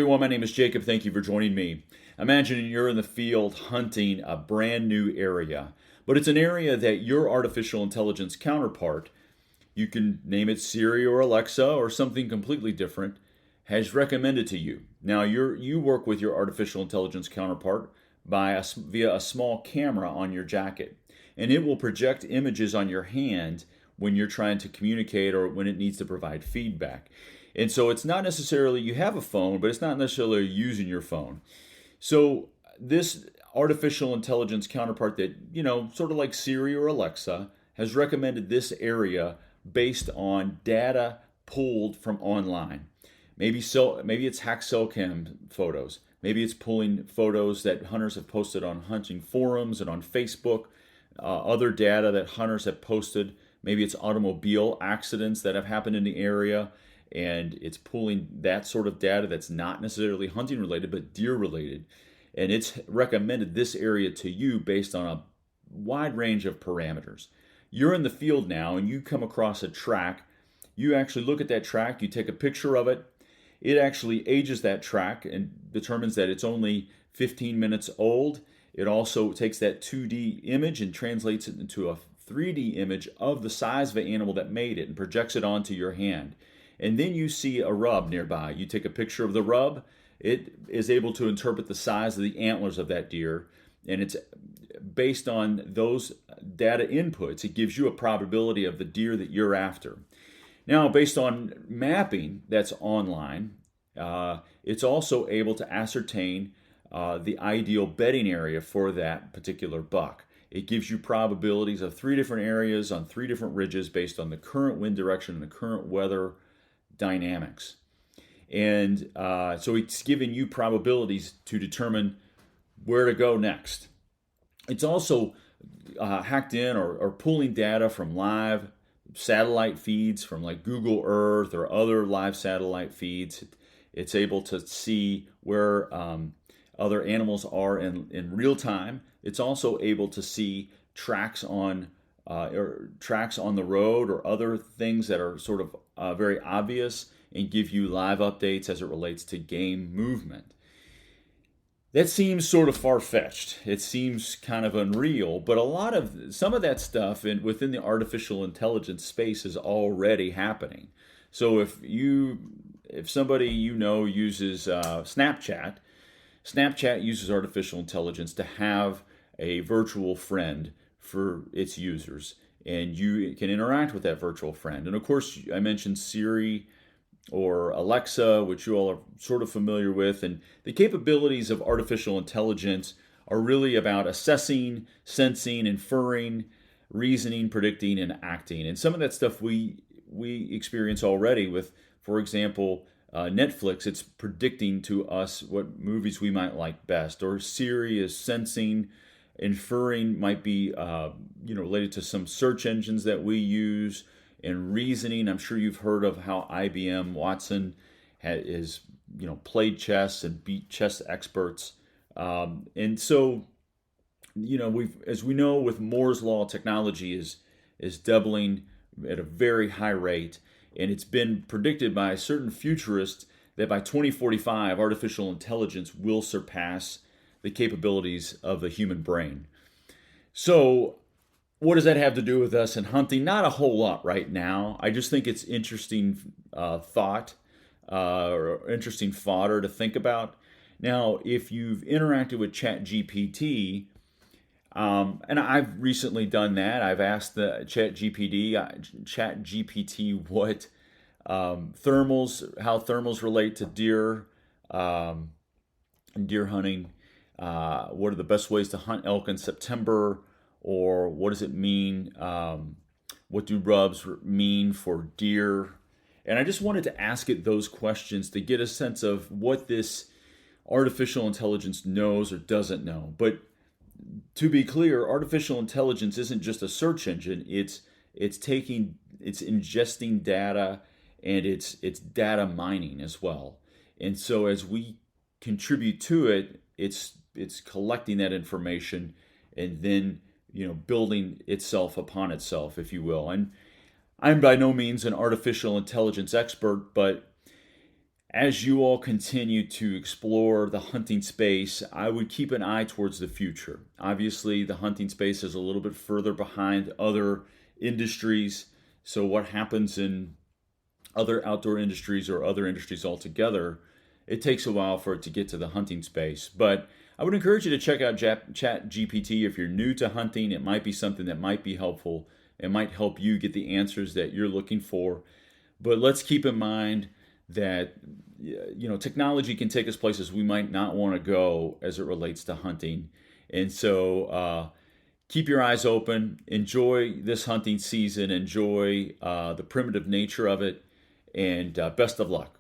everyone, my name is Jacob. Thank you for joining me. Imagine you're in the field hunting a brand new area, but it's an area that your artificial intelligence counterpart, you can name it Siri or Alexa or something completely different, has recommended to you. Now, you work with your artificial intelligence counterpart via a small camera on your jacket, and it will project images on your hand when you're trying to communicate or when it needs to provide feedback. And so it's not necessarily you have a phone, but it's not necessarily using your phone. So this artificial intelligence counterpart that, sort of like Siri or Alexa, has recommended this area based on data pulled from online. Maybe it's hack cell cam photos. Maybe it's pulling photos that hunters have posted on hunting forums and on Facebook, other data that hunters have posted. Maybe it's automobile accidents that have happened in the area, and it's pulling that sort of data that's not necessarily hunting related but deer related, and it's recommended this area to you based on a wide range of parameters. You're in the field now and you come across a track. You actually look at that track, you take a picture of it. It actually ages that track and determines that it's only 15 minutes old. It also takes that 2D image and translates it into a 3D image of the size of the animal that made it and projects it onto your hand. And then you see a rub nearby. You take a picture of the rub. It is able to interpret the size of the antlers of that deer. And it's based on those data inputs. It gives you a probability of the deer that you're after. Now, based on mapping that's online, it's also able to ascertain the ideal bedding area for that particular buck. It gives you probabilities of 3 different areas on 3 different ridges based on the current wind direction and the current weather dynamics. And so it's giving you probabilities to determine where to go next. It's also hacked in or pulling data from live satellite feeds from like Google Earth or other live satellite feeds. It's able to see where other animals are in real time. It's also able to see tracks on the road or other things that are sort of very obvious and give you live updates as it relates to game movement. That seems sort of far-fetched. It seems kind of unreal, but some of that stuff within the artificial intelligence space is already happening. So if somebody uses Snapchat uses artificial intelligence to have a virtual friend for its users, and you can interact with that virtual friend. And of course, I mentioned Siri or Alexa, which you all are sort of familiar with. And the capabilities of artificial intelligence are really about assessing, sensing, inferring, reasoning, predicting, and acting. And some of that stuff we experience already with, for example, Netflix. It's predicting to us what movies we might like best. Or Siri is sensing, inferring might be related to some search engines that we use. And reasoning, I'm sure you've heard of how IBM Watson is played chess and beat chess experts. And so, as we know, with Moore's law, technology is doubling at a very high rate, and it's been predicted by certain futurists that by 2045, artificial intelligence will surpass the capabilities of the human brain. So, what does that have to do with us in hunting? Not a whole lot right now. I just think it's interesting thought or interesting fodder to think about. Now, if you've interacted with ChatGPT, and I've recently done that, I've asked the ChatGPT what how thermals relate to deer, deer hunting. What are the best ways to hunt elk in September? Or what does it mean? What do rubs mean for deer? And I just wanted to ask it those questions to get a sense of what this artificial intelligence knows or doesn't know. But to be clear, artificial intelligence isn't just a search engine. It's ingesting data, and it's data mining as well. And so as we contribute to it, it's collecting that information and then building itself upon itself, if you will. And I'm by no means an artificial intelligence expert, but As you all continue to explore the hunting space, I would keep an eye towards the future. Obviously, the hunting space is a little bit further behind other industries. So, what happens in other outdoor industries or other industries altogether, it takes a while for it to get to the hunting space. But I would encourage you to check out Chat GPT if you're new to hunting. It might be something that might be helpful. It might help you get the answers that you're looking for. But let's keep in mind that technology can take us places we might not want to go as it relates to hunting. And so keep your eyes open, enjoy this hunting season, enjoy the primitive nature of it, and best of luck.